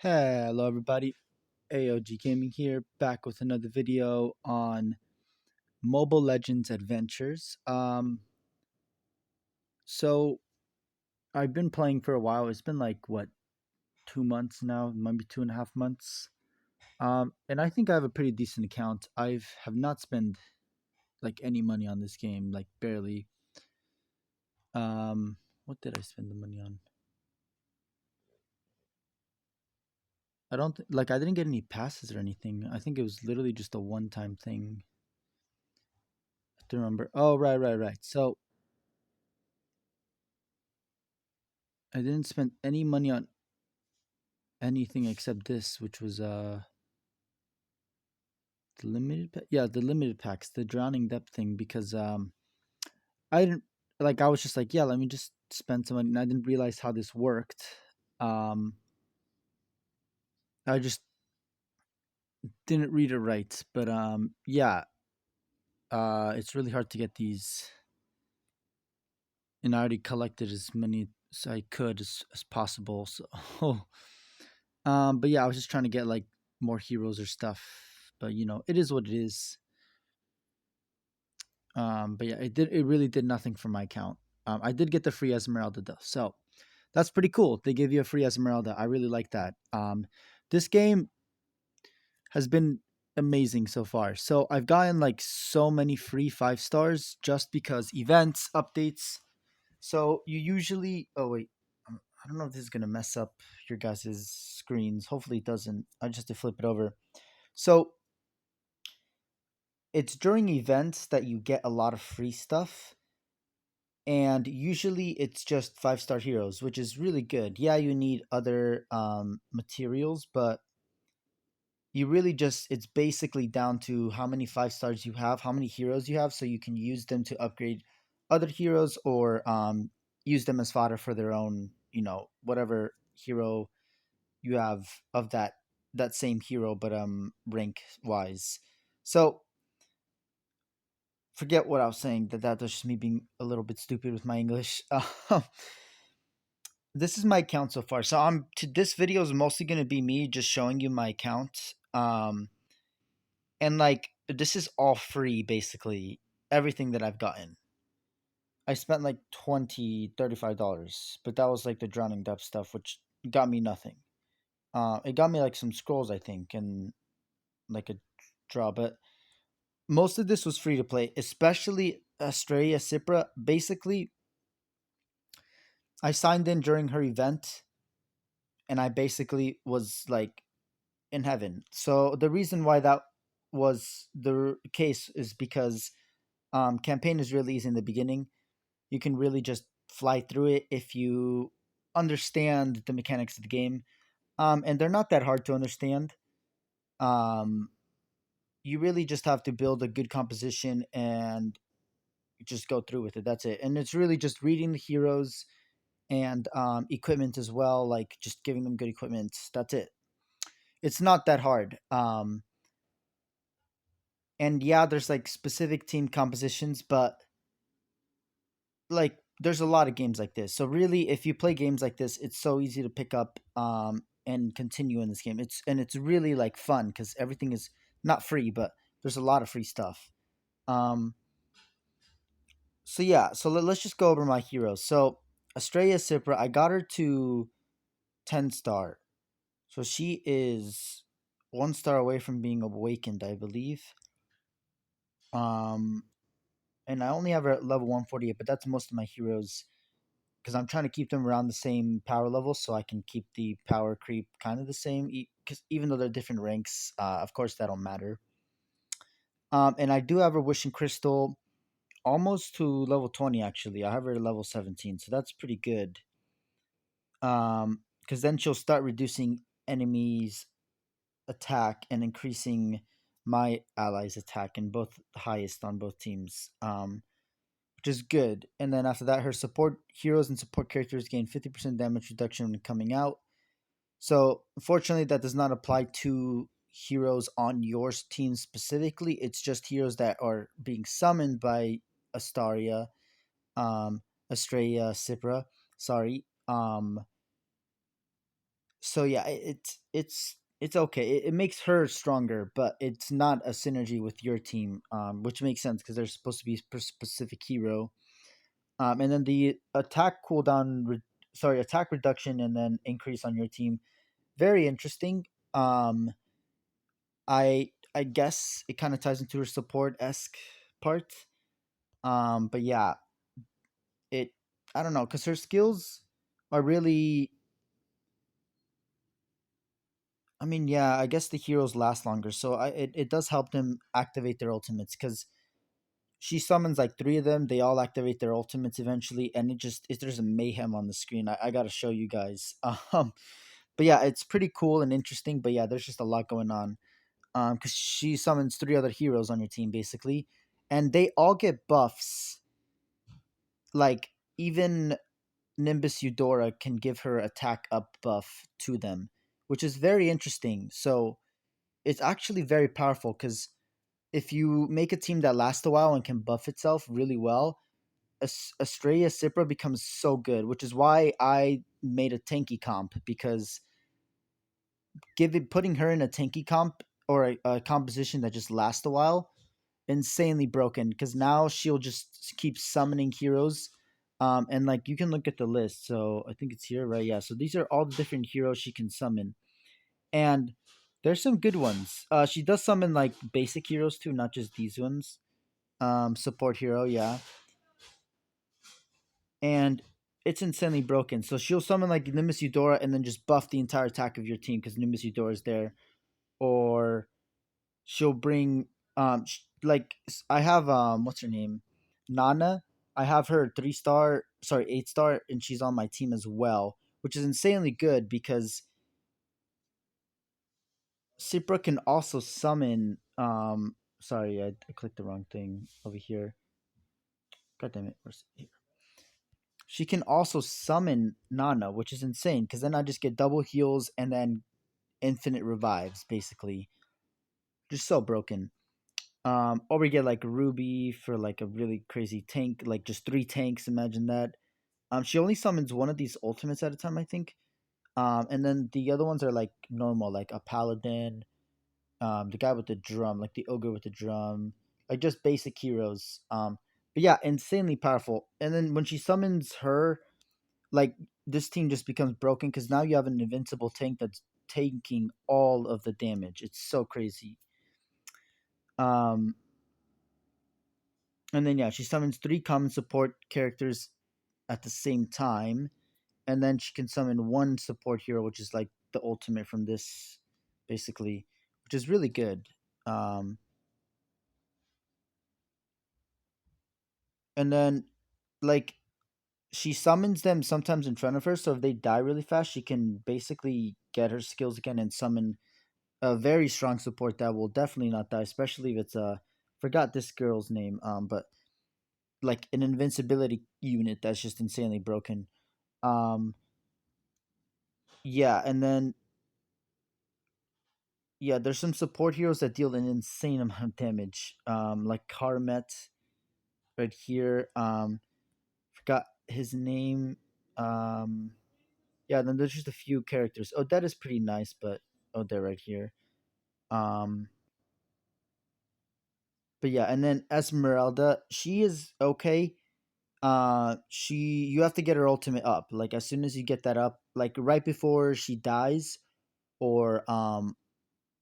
Hello everybody, AOG Gaming here, back with another video on Mobile Legends Adventures. So I've been playing for a while. It's been like what, 2 months now, maybe 2.5 months. And I think I have a pretty decent account. Have not spent like any money on this game, like barely. What did I spend the money on? I don't like I didn't get any passes or anything. I think it was literally just a one-time thing. I don't remember. Oh, right. So I didn't spend any money on anything except this, which was the the limited packs, the drowning depth thing, because I didn't I was just like, yeah, let me just spend some money, and I didn't realize how this worked. Um, I just didn't read it right, but yeah, it's really hard to get these, and I already collected as many as I could as possible. So, but yeah, I was just trying to get like more heroes or stuff. But it is what it is. But yeah, it really did nothing for my account. I did get the free Esmeralda though, so that's pretty cool. They give you a free Esmeralda. I really like that. This game has been amazing so far. So I've gotten like so many free 5 stars just because events, updates. So you usually oh wait, I don't know if this is gonna mess up your guys' screens. Hopefully it doesn't. I just have to flip it over. So it's during events that you get a lot of free stuff, and usually it's just 5-star heroes, which is really good. Yeah, you need other materials, but you really just it's basically down to how many 5 stars you have, how many heroes you have, so you can use them to upgrade other heroes or use them as fodder for their own, whatever hero you have of that same hero, but rank wise. So forget what I was saying. That was just me being a little bit stupid with my English. This is my account so far. So this video is mostly going to be me just showing you my account. And like this is all free basically. Everything that I've gotten. I spent like $35, but that was like the drowning depth stuff, which got me nothing. It got me like some scrolls, I think, and like a draw, but most of this was free to play, especially Australia Cipra. Basically, I signed in during her event, and I basically was like in heaven. So the reason why that was the case is because campaign is really easy in the beginning. You can really just fly through it if you understand the mechanics of the game, and they're not that hard to understand. Um, you really just have to build a good composition and just go through with it. That's it, and it's really just reading the heroes and equipment as well, like just giving them good equipment. That's it. It's not that hard. And yeah, there's like specific team compositions, but like there's a lot of games like this. So really, if you play games like this, it's so easy to pick up and continue in this game. It's really like fun because everything is not free, but there's a lot of free stuff. Um, so yeah, so let's just go over my heroes. So Estrella Cipra, I got her to 10-star, so she is 1 star away from being awakened, I believe. Um, and I only have her at level 148, but that's most of my heroes because I'm trying to keep them around the same power level so I can keep the power creep kind of the same. Because even though they're different ranks, of course that don't matter. And I do have a wishing crystal almost to level 20. Actually, I have her at level 17, so that's pretty good. Because then she'll start reducing enemies' attack and increasing my allies' attack, and both highest on both teams. Which is good. And then after that, her support heroes and support characters gain 50% damage reduction when coming out. So unfortunately, that does not apply to heroes on your team specifically. It's just heroes that are being summoned by Astaria, Estrella, Cipra. Sorry. So yeah, it's okay. It makes her stronger, but it's not a synergy with your team, which makes sense because they're supposed to be per specific hero. And then the attack cooldown, attack reduction, and then increase on your team. Very interesting. I guess it kind of ties into her support esque part. But yeah, it I don't know because her skills are really. I mean, yeah, I guess the heroes last longer, so it does help them activate their ultimates because she summons like three of them. They all activate their ultimates eventually, and there's a mayhem on the screen. I got to show you guys. But yeah, it's pretty cool and interesting. But yeah, there's just a lot going on. Because she summons three other heroes on your team basically, and they all get buffs. Like even Nimbus Eudora can give her attack up buff to them, which is very interesting. So it's actually very powerful because if you make a team that lasts a while and can buff itself really well, Estrella Cipra becomes so good, which is why I made a tanky comp because putting her in a tanky comp or a composition that just lasts a while, insanely broken because now she'll just keep summoning heroes. And like you can look at the list. So I think it's here, right? Yeah. So these are all the different heroes she can summon. And there's some good ones. She does summon like basic heroes too, not just these ones. Support hero, yeah. And it's insanely broken. So she'll summon like Nimbus Eudora and then just buff the entire attack of your team because Nimbus Eudora is there. Or she'll bring I have what's her name? Nana. I have her 3-star, sorry, 8-star, and she's on my team as well, which is insanely good because Cipra can also summon sorry, I clicked the wrong thing over here. God damn it, where's it? Here. She can also summon Nana, which is insane because then I just get double heals and then infinite revives, basically. Just so broken. Or we get like Ruby for like a really crazy tank, like just three tanks. Imagine that. She only summons one of these ultimates at a time, I think. And then the other ones are like normal, like a paladin, the guy with the drum, like the ogre with the drum, like just basic heroes. But yeah, insanely powerful. And then when she summons her, like this team just becomes broken because now you have an invincible tank that's taking all of the damage. It's so crazy. Um, and then yeah, she summons three common support characters at the same time, and then she can summon one support hero, which is like the ultimate from this, basically, which is really good. Um, and then like she summons them sometimes in front of her, so if they die really fast, she can basically get her skills again and summon a very strong support that will definitely not die, especially if it's a forgot this girl's name, but like an invincibility unit that's just insanely broken. Um, yeah, and then yeah, there's some support heroes that deal an insane amount of damage. Like Karmet right here. Forgot his name. Um, yeah, then there's just a few characters. Oh, that is pretty nice, but oh, they're right here. Um, but yeah, and then Esmeralda, she is okay. She you have to get her ultimate up. Like as soon as you get that up, like right before she dies, or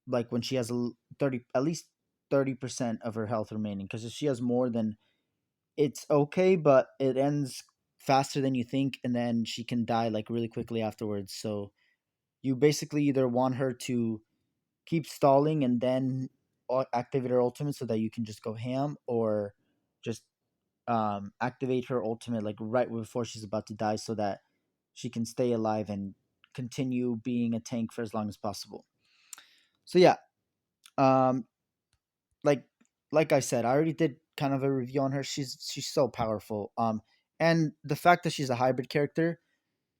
like when she has 30 at least 30% of her health remaining, because if she has more, then it's okay, but it ends faster than you think, and then she can die like really quickly afterwards. So you basically either want her to keep stalling and then activate her ultimate so that you can just go ham, or just activate her ultimate like right before she's about to die so that she can stay alive and continue being a tank for as long as possible. So yeah, um, like like I said, I already did kind of a review on her. She's so powerful. And the fact that she's a hybrid character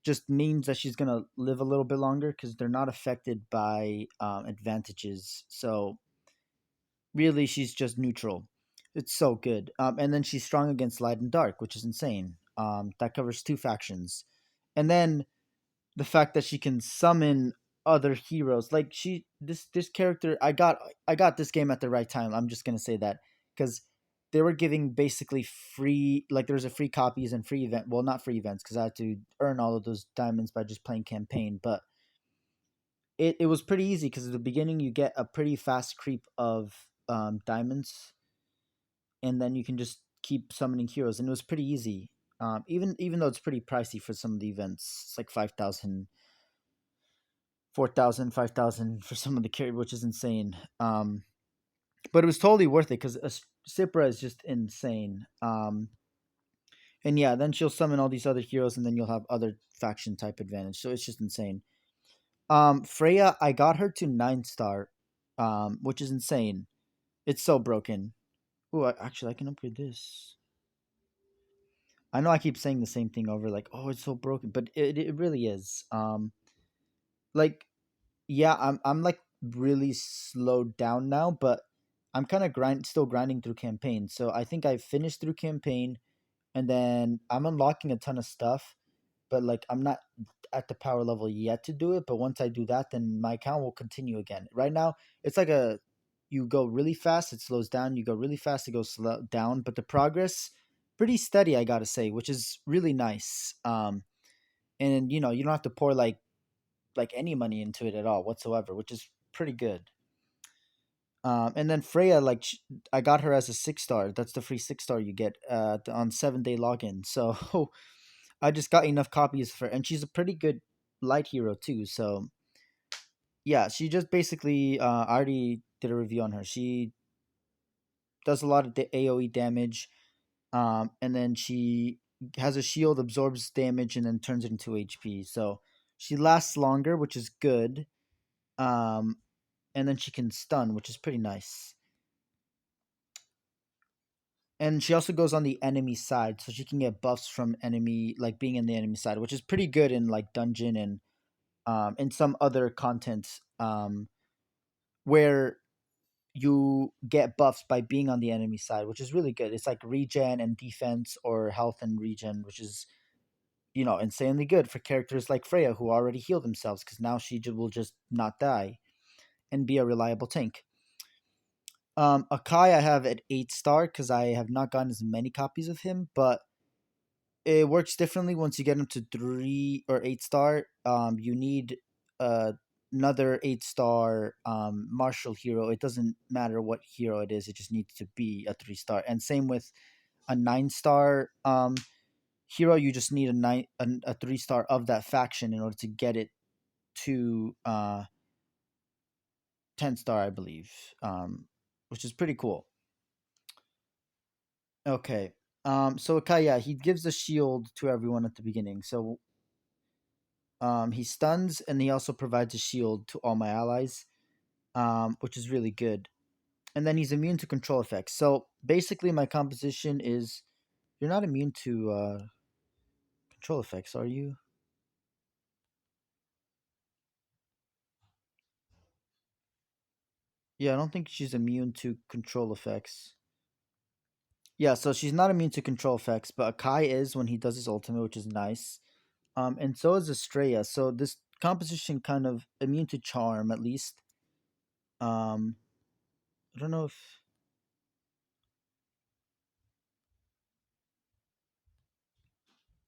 just means that she's gonna live a little bit longer because they're not affected by advantages. So really, she's just neutral. It's so good. And then she's strong against light and dark, which is insane. That covers two factions. And then the fact that she can summon other heroes. Like this character, I got this game at the right time. I'm just gonna say that because they were giving basically free, like there was a free copies and free event. Well, not free events because I had to earn all of those diamonds by just playing campaign, but it was pretty easy because at the beginning you get a pretty fast creep of diamonds, and then you can just keep summoning heroes, and it was pretty easy. Even though it's pretty pricey for some of the events, it's like 5,000, 4,000, 5,000 for some of the carry, which is insane. But it was totally worth it because Cipra is just insane. And yeah, then she'll summon all these other heroes, and then you'll have other faction type advantage. So it's just insane. Freya, I got her to 9 star, which is insane. It's so broken. Oh, actually, I can upgrade this. I know I keep saying the same thing over, like, oh, it's so broken, but it really is. Like, yeah, I'm like really slowed down now, but I'm kind of still grinding through campaign. So I think I finished through campaign, and then I'm unlocking a ton of stuff, but like I'm not at the power level yet to do it. But once I do that, then my account will continue again. Right now, it's like you go really fast, it slows down. You go really fast, it goes slow down. But the progress pretty steady, I gotta say, which is really nice. And you don't have to pour like any money into it at all whatsoever, which is pretty good. And then Freya, like I got her as a 6 star. That's the free 6 star you get on 7 day login. So I just got enough copies for, and she's a pretty good light hero too. So yeah, she just basically I already did a review on her. She does a lot of the AOE damage, and then she has a shield, absorbs damage, and then turns it into HP. So she lasts longer, which is good. Um, and then she can stun, which is pretty nice. And she also goes on the enemy side, so she can get buffs from enemy, like being in the enemy side, which is pretty good in like dungeon and some other content where you get buffs by being on the enemy side, which is really good. It's like regen and defense, or health and regen, which is insanely good for characters like Freya who already heal themselves because now she will just not die and be a reliable tank. Akai I have at 8 star because I have not gotten as many copies of him, but it works differently once you get him to 3 or 8 star. You need another 8 star martial hero. It doesn't matter what hero it is; it just needs to be a 3 star. And same with a 9 star hero. You just need a 3 star of that faction in order to get it to 10 star, I believe, which is pretty cool. Okay. So Akai, yeah, he gives a shield to everyone at the beginning. So he stuns, and he also provides a shield to all my allies, which is really good. And then he's immune to control effects. So basically, my composition is you're not immune to control effects, are you? Yeah, I don't think she's immune to control effects. Yeah, so she's not immune to control effects, but Akai is when he does his ultimate, which is nice. And so is Estrella. So this composition kind of immune to charm at least. Um, I don't know if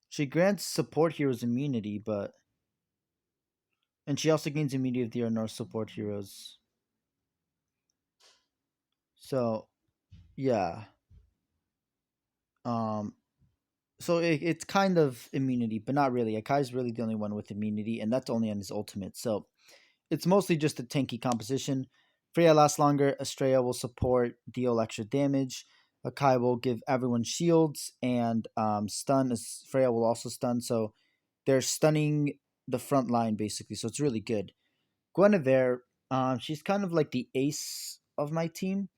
she grants support heroes immunity, but and she also gains immunity if they are no support heroes. So yeah, um, so it's kind of immunity, but not really. Akai's really the only one with immunity, and that's only on his ultimate. So it's mostly just a tanky composition. Freya lasts longer. Estrella will support, deal extra damage. Akai will give everyone shields and stun. As Freya will also stun, so they're stunning the front line basically. So it's really good. Guinevere, she's kind of like the ace of my team.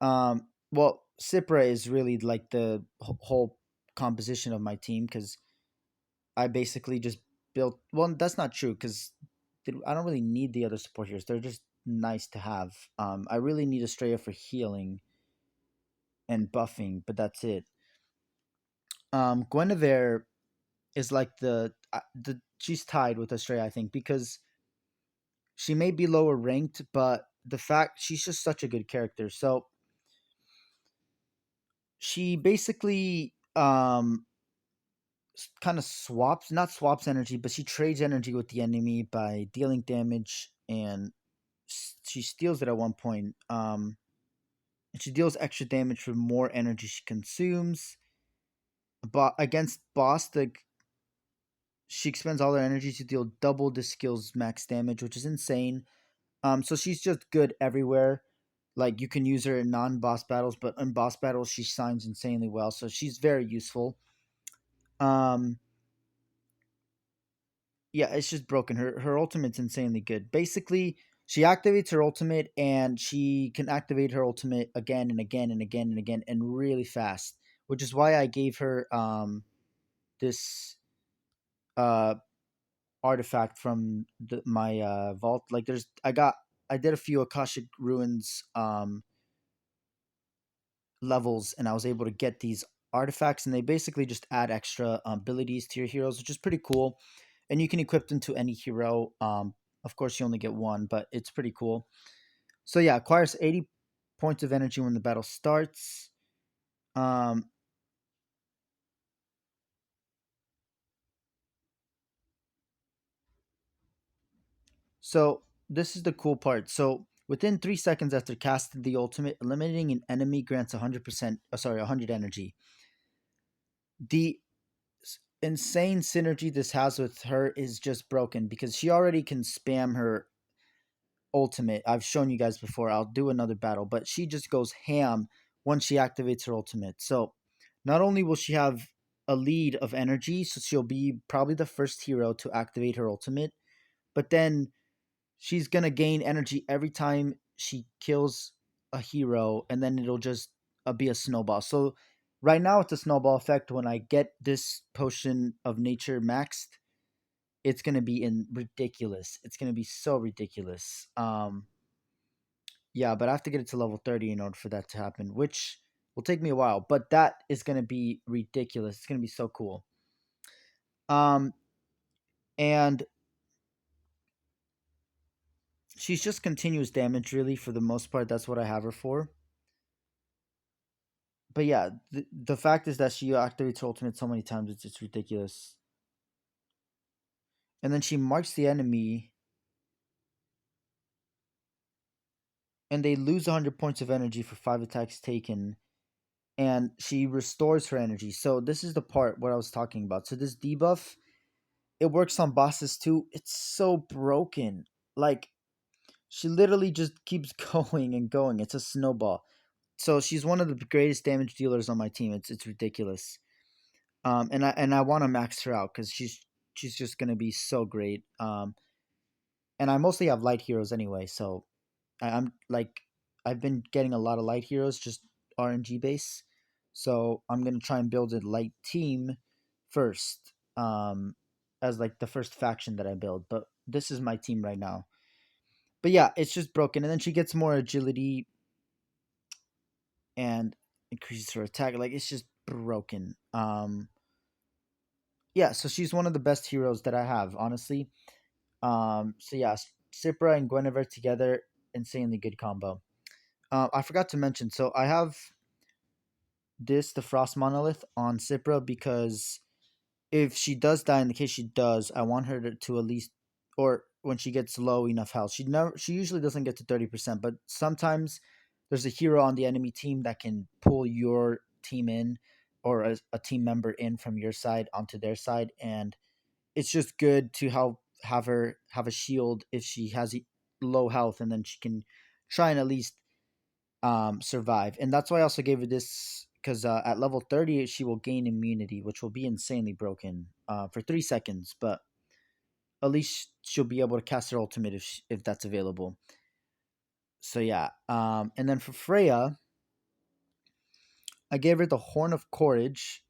Well, Cipra is really like the whole composition of my team because I basically just built. Well, that's not true because I don't really need the other support heroes. They're just nice to have. I really need Estrella for healing and buffing, but that's it. Guinevere is like the she's tied with Estrella, I think, because She may be lower ranked, but the fact she's just such a good character. So she basically kind of swaps, not swaps energy, but she trades energy with the enemy by dealing damage, and she steals it at one point. And she deals extra damage for more energy she consumes. But against boss, she expends all her energy to deal double the skill's max damage, which is insane. So she's just good everywhere. Like you can use her in non-boss battles, but in boss battles she shines insanely well. So she's very useful. Um, yeah, it's just broken. Her ultimate's insanely good. Basically, she activates her ultimate, and she can activate her ultimate again and again and again and again and really fast. Which is why I gave her this uh artifact from my vault. Like I did a few Akashic ruins levels, and I was able to get these artifacts, and they basically just add extra abilities to your heroes, which is pretty cool. And you can equip them to any hero. Of course, you only get one, but it's pretty cool. So yeah, acquires 80 points of energy when the battle starts. Um, so this is the cool part. So within 3 seconds after casting the ultimate, eliminating an enemy grants 100%. Sorry, 100 energy. The insane synergy this has with her is just broken because she already can spam her ultimate. I've shown you guys before. I'll do another battle, but she just goes ham once she activates her ultimate. So not only will she have a lead of energy, so she'll be probably the first hero to activate her ultimate, but then she's gonna gain energy every time she kills a hero, and then it'll just be a snowball. So right now it's a snowball effect. When I get this potion of nature maxed, it's gonna be in ridiculous. It's gonna be so ridiculous. Yeah, but I have to get it to level 30 in order for that to happen, which will take me a while. But that is gonna be ridiculous. It's gonna be so cool. Um, and she's just continuous damage, really, for the most part. That's what I have her for. But yeah, the fact is that she activates her ultimate so many times, it's ridiculous. And then she marks the enemy, and they lose 100 points of energy for 5 attacks taken. And she restores her energy. So this is the part what I was talking about. So this debuff, it works on bosses too. It's so broken. Like she literally just keeps going and going. It's a snowball. So she's one of the greatest damage dealers on my team. It's ridiculous. And I want to max her out because she's just gonna be so great. And I mostly have light heroes anyway, so I'm like I've been getting a lot of light heroes, just RNG base. So I'm gonna try and build a light team first, as like the first faction that I build. But this is my team right now. But yeah, it's just broken, and then she gets more agility and increases her attack. Like it's just broken. Yeah, so she's one of the best heroes that I have, honestly. So yeah, Cypra and Guinevere together, insanely good combo. I forgot to mention, so I have the Frost Monolith on Cypra because if she does die, in the case she does, I want her to at least, or when she gets low enough health, she usually doesn't get to 30%, but sometimes there's a hero on the enemy team that can pull your team in, or a team member in from your side onto their side, and it's just good to have her have a shield if she has low health, and then she can try and at least survive. And that's why I also gave her this, because at level 30 she will gain immunity, which will be insanely broken for 3 seconds, but at least she'll be able to cast her ultimate if that's available. So yeah, and then for Freya, I gave her the Horn of Courage.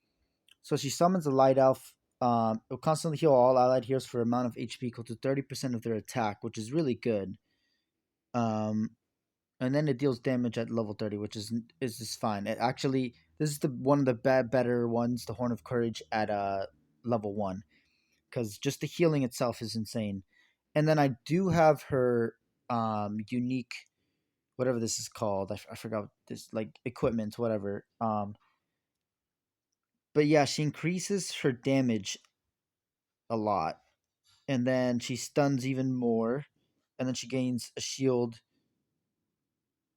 So she summons a light elf. It will constantly heal all allied heroes for an amount of HP equal to 30% of their attack, which is really good. Um, and then it deals damage at level 30, which is just fine. It actually, this is the one of the better ones, the Horn of Courage at level 1, because just the healing itself is insane. And then I do have her unique, whatever this is called. I forgot this, like equipment, whatever. But yeah, she increases her damage a lot, and then she stuns even more, and then she gains a shield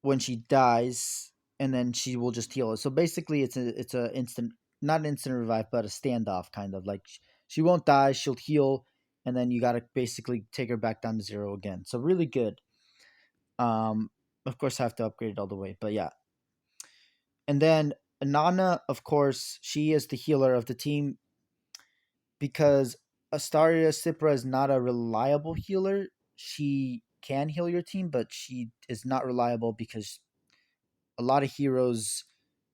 when she dies, and then she will just heal it. So basically, it's a instant, not an instant revive, but a standoff kind of like she won't die, she'll heal, and then you gotta basically take her back down to zero again. So really good. Um, of course, I have to upgrade it all the way, but yeah. And then Nana, of course, she is the healer of the team because Astaria Cipra is not a reliable healer. She can heal your team, but she is not reliable because a lot of heroes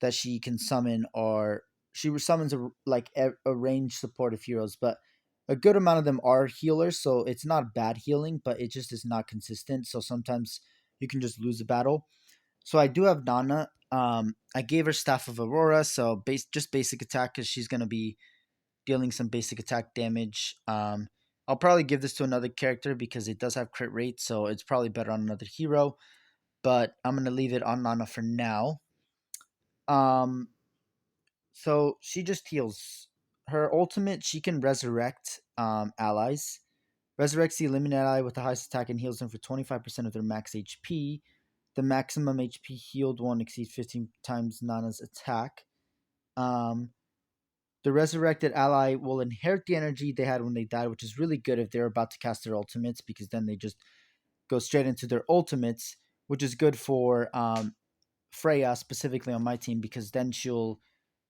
that she can summon are she summons a range supportive heroes, but a good amount of them are healers, so it's not bad healing, but it just is not consistent. So sometimes you can just lose a battle. So I do have Nana. I gave her Staff of Aurora, so just basic attack because she's gonna be dealing some basic attack damage. I'll probably give this to another character because it does have crit rate, so it's probably better on another hero. But I'm gonna leave it on Nana for now. Um, so she just heals. Her ultimate, she can resurrect allies. Resurrects the eliminated ally with the highest attack and heals them for 25% of their max HP. The maximum HP healed won't exceed 15 times Nana's attack. Um, the resurrected ally will inherit the energy they had when they died, which is really good if they're about to cast their ultimates because then they just go straight into their ultimates, which is good for Freya specifically on my team because then she'll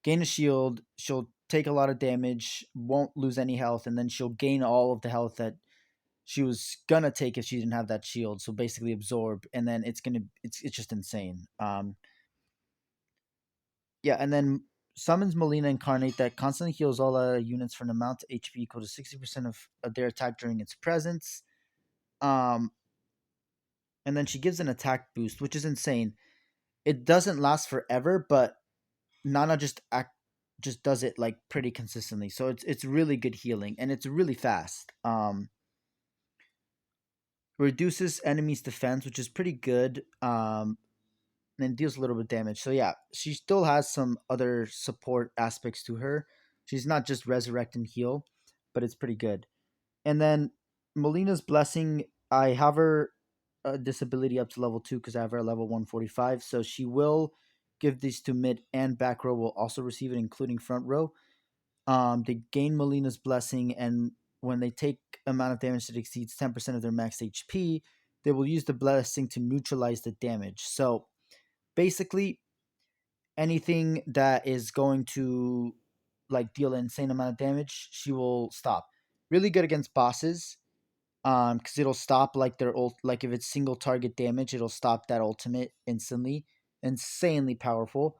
gain a shield, she'll take a lot of damage, won't lose any health, and then she'll gain all of the health that she was gonna take if she didn't have that shield. So basically absorb, and then it's just insane. Yeah, and then summons Molina Incarnate that constantly heals all units for an amount of HP equal to 60% of their attack during its presence. Um, and then she gives an attack boost, which is insane. It doesn't last forever, but Nana just does it like pretty consistently. So it's really good healing and it's really fast. Reduces enemies defense, which is pretty good. And deals a little bit of damage. So yeah, she still has some other support aspects to her. She's not just resurrect and heal, but it's pretty good. And then Molina's blessing, I have her disability up to level 2 because I have her at level 145. So she will give these to mid and back row will also receive it, including front row. They gain Molina's blessing, and when they take amount of damage that exceeds 10% of their max HP, they will use the blessing to neutralize the damage. So basically, anything that is going to like deal an insane amount of damage, she will stop. Really good against bosses, because it'll stop like their ult. Like if it's single target damage, it'll stop that ultimate instantly. Insanely powerful.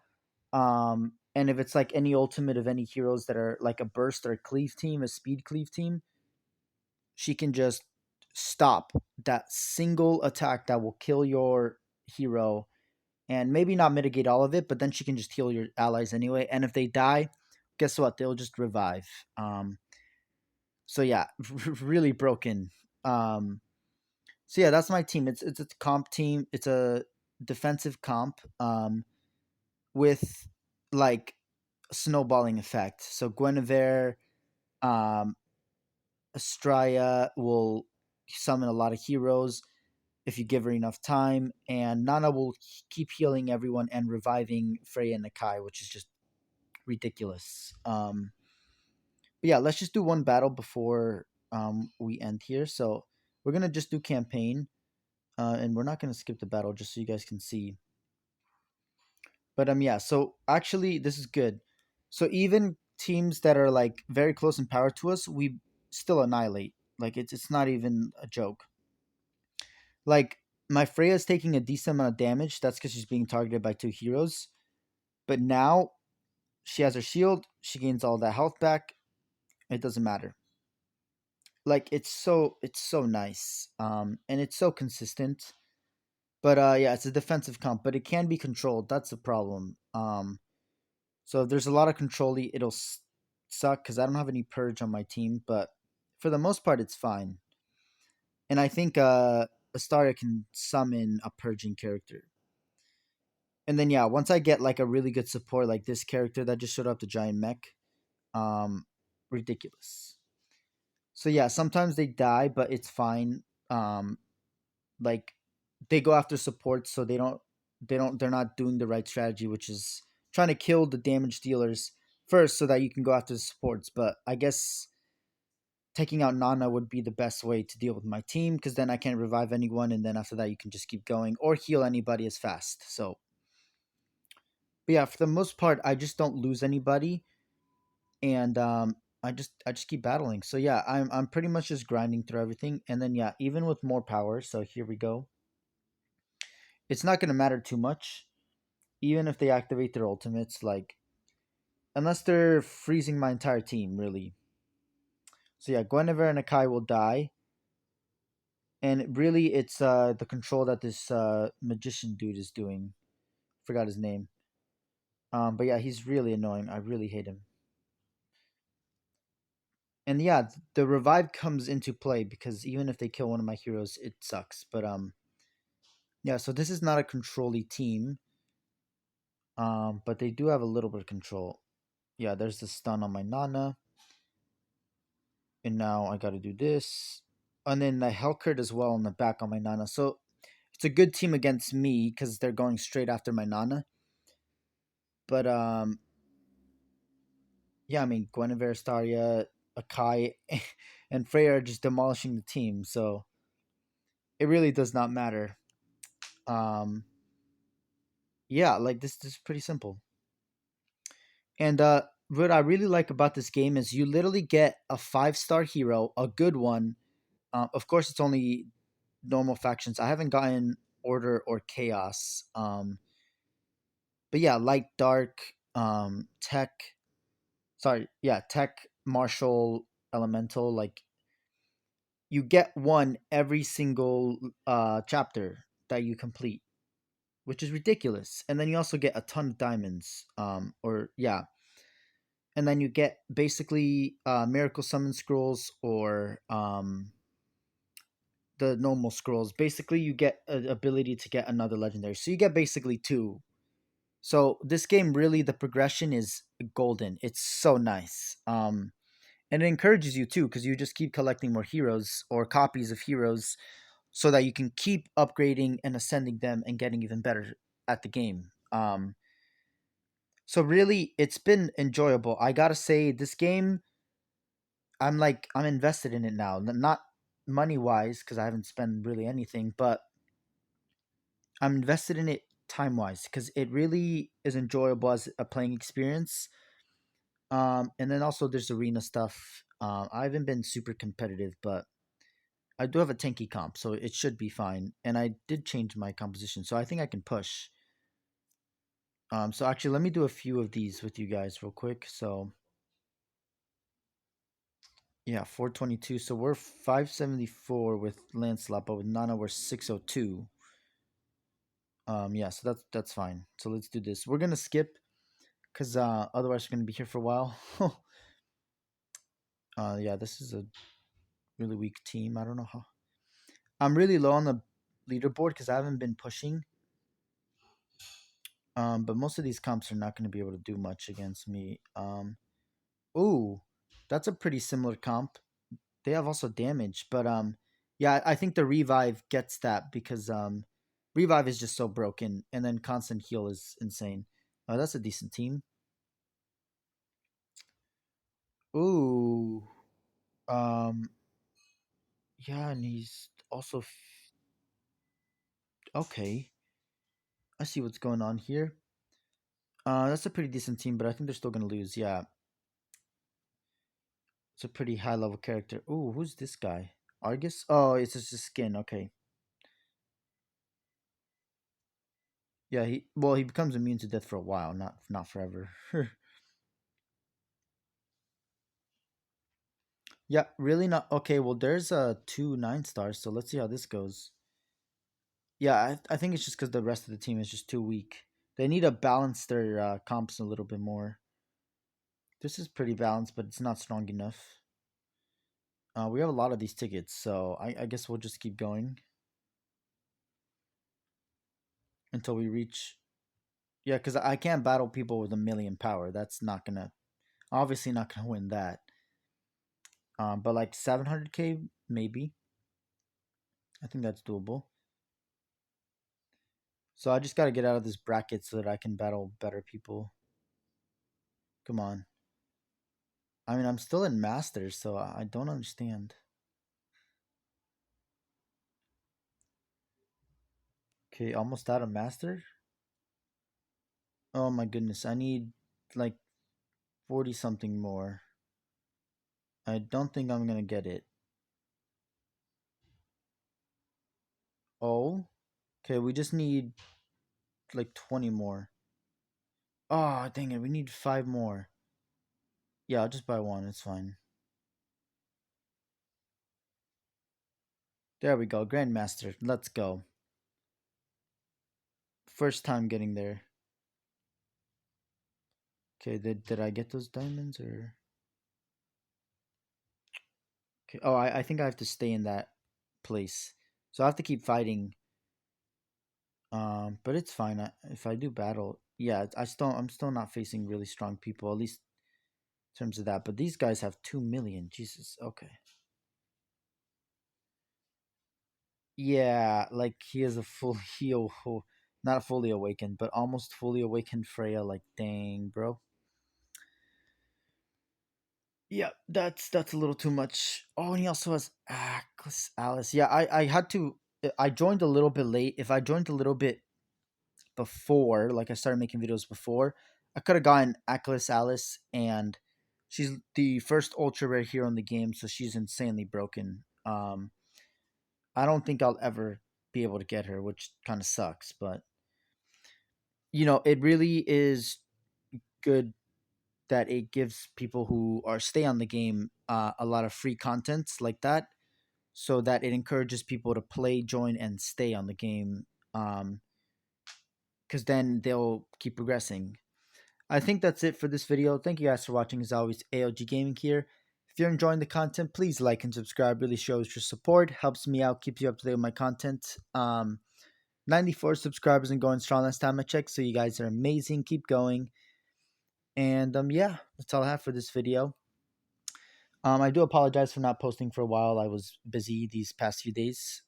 And if it's like any ultimate of any heroes that are like a burst or a cleave team, a speed cleave team, she can just stop that single attack that will kill your hero and maybe not mitigate all of it, but then she can just heal your allies anyway. And if they die, guess what? They'll just revive. So yeah, really broken. So yeah, that's my team. It's a comp team. It's a defensive comp with like snowballing effect. So Guinevere, um, Estrella will summon a lot of heroes if you give her enough time, and Nana will keep healing everyone and reviving Freya and Nakai, which is just ridiculous. But yeah, let's just do one battle before we end here. So we're gonna just do campaign, and we're not gonna skip the battle just so you guys can see. But yeah, so actually this is good. So even teams that are like very close in power to us, we still annihilate. Like it's not even a joke. Like my Freya is taking a decent amount of damage. That's because she's being targeted by two heroes. But now she has her shield. She gains all that health back. It doesn't matter. Like it's so nice. And it's so consistent. But yeah, it's a defensive comp, but it can be controlled. That's the problem. So if there's a lot of control, it'll suck because I don't have any purge on my team. But for the most part, it's fine. And I think Astaria can summon a purging character. And then yeah, once I get like a really good support like this character that just showed up, the giant mech, um, ridiculous. So yeah, sometimes they die, but it's fine. Like they go after support, so they're not doing the right strategy, which is trying to kill the damage dealers first, so that you can go after the supports. But I guess taking out Nana would be the best way to deal with my team because then I can't revive anyone, and then after that you can just keep going or heal anybody as fast. So, but yeah, for the most part, I just don't lose anybody, and I just keep battling. So yeah, I'm pretty much just grinding through everything, and then yeah, even with more power. So here we go. It's not gonna matter too much, even if they activate their ultimates, like unless they're freezing my entire team, really. So yeah, Guinevere and Akai will die, and really it's the control that this magician dude is doing. Forgot his name. But yeah, he's really annoying. I really hate him. And yeah, the revive comes into play because even if they kill one of my heroes, it sucks. But yeah, so this is not a controlly team. But they do have a little bit of control. Yeah, there's the stun on my Nana, and now I got to do this, and then the Helkert as well on the back on my Nana. So it's a good team against me because they're going straight after my Nana. But yeah, I mean Guinevere, Staria, Akai, and Freya are just demolishing the team. So it really does not matter. Um, yeah, like this is pretty simple. And what I really like about this game is you literally get a 5-star hero, a good one. Of course, it's only normal factions. I haven't gotten Order or Chaos. But yeah, Light, Dark, Tech. Sorry, yeah, Tech, Martial, Elemental. Like you get one every single chapter that you complete, which is ridiculous. And then you also get a ton of diamonds. Or yeah, and then you get basically miracle summon scrolls or the normal scrolls. Basically, you get an ability to get another legendary. So you get basically two. So this game really the progression is golden. It's so nice. And it encourages you too because you just keep collecting more heroes or copies of heroes so that you can keep upgrading and ascending them and getting even better at the game. So really it's been enjoyable. I got to say this game I'm invested in it now. Not money wise because I haven't spent really anything, but I'm invested in it time wise because it really is enjoyable as a playing experience. And then also there's arena stuff. I haven't been super competitive, but I do have a tanky comp, so it should be fine. And I did change my composition, so I think I can push. So actually, let me do a few of these with you guys real quick. So yeah, 422. So we're 574 with Lancelot, but with Nana we're 602. Yeah, so that's fine. So let's do this. We're gonna skip because otherwise we're gonna be here for a while. Yeah, this is a really weak team. I don't know how. I'm really low on the leaderboard because I haven't been pushing. But most of these comps are not going to be able to do much against me. Ooh, that's a pretty similar comp. They have also damage, but yeah, I think the revive gets that because revive is just so broken, and then constant heal is insane. Oh, that's a decent team. Ooh, um, yeah, and he's also okay. I see what's going on here. That's a pretty decent team, but I think they're still gonna lose. Yeah, it's a pretty high level character. Ooh, who's this guy? Argus? Oh, it's just his skin. Okay. Yeah, he becomes immune to death for a while, not forever. Yeah, really not okay. Well, there's 2 9 stars, so let's see how this goes. Yeah, I think it's just because the rest of the team is just too weak. They need to balance their comps a little bit more. This is pretty balanced, but it's not strong enough. We have a lot of these tickets, so I guess we'll just keep going until we reach. Yeah, because I can't battle people with a million power. That's not gonna obviously not gonna win that. But like 700k maybe. I think that's doable. So I just gotta get out of this bracket so that I can battle better people. Come on. I mean, I'm still in masters, so I don't understand. Okay, almost out of master. Oh my goodness, I need like 40 something more. I don't think I'm gonna get it. Oh, okay, we just need like 20 more. Oh, dang it, we need 5 more. Yeah, I'll just buy one, it's fine. There we go, Grandmaster, let's go. First time getting there. Okay, did I get those diamonds or? Okay, oh, I think I have to stay in that place. So I have to keep fighting. But it's fine. If I do battle, yeah, I'm still not facing really strong people, at least in terms of that. But these guys have 2 million. Jesus. Okay. Yeah, like he is a full heal, not fully awakened, but almost fully awakened Freya. Like, dang, bro. Yeah, that's a little too much. Oh, and he also has Alice. Yeah, I had to. I joined a little bit late. If I joined a little bit before, like I started making videos before, I could have gotten Atlas Alice, and she's the first ultra rare hero in the game, so she's insanely broken. I don't think I'll ever be able to get her, which kind of sucks, but it really is good that it gives people who are stay on the game a lot of free content like that, so that it encourages people to play, join, and stay on the game. Because then they'll keep progressing. I think that's it for this video. Thank you guys for watching. As always, AOG Gaming here. If you're enjoying the content, please like and subscribe. Really shows your support, helps me out, keeps you up to date with my content. 94 subscribers and going strong last time I checked, so you guys are amazing. Keep going. And yeah, that's all I have for this video. I do apologize for not posting for a while. I was busy these past few days.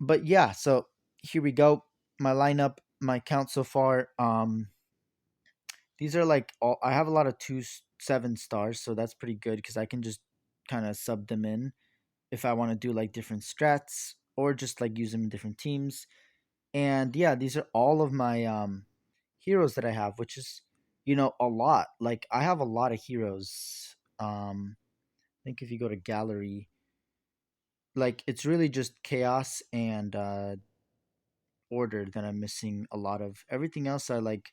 But yeah, so here we go. My lineup, my count so far. These are like all. I have a lot of 2 7 stars, so that's pretty good because I can just kind of sub them in if I want to do like different strats or just like use them in different teams. And yeah, these are all of my heroes that I have, which is a lot. Like I have a lot of heroes. I think if you go to gallery, like it's really just chaos and order that I'm missing a lot of. Everything else I like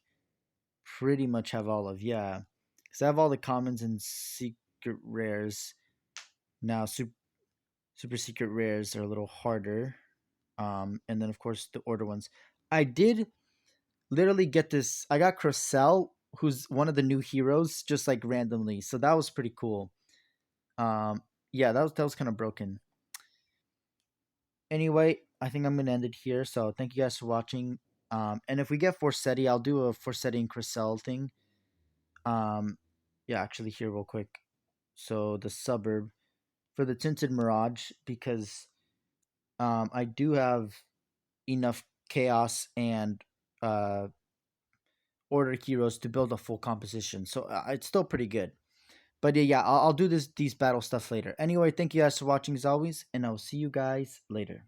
pretty much have all of. Yeah, because I have all the commons and secret rares. Now super secret rares are a little harder. And then of course the order ones. I did literally get this. I got Crocell, who's one of the new heroes, just like randomly. So that was pretty cool. Yeah, that was kind of broken. Anyway, I think I'm gonna end it here. So thank you guys for watching. And if we get Forsetti, I'll do a Forsetti and Crocell thing. Yeah, actually here real quick. So the suburb for the Tinted Mirage, because I do have enough chaos and uh order heroes to build a full composition. So it's still pretty good. But yeah, I'll do these battle stuff later. Anyway, thank you guys for watching as always, and I'll see you guys later.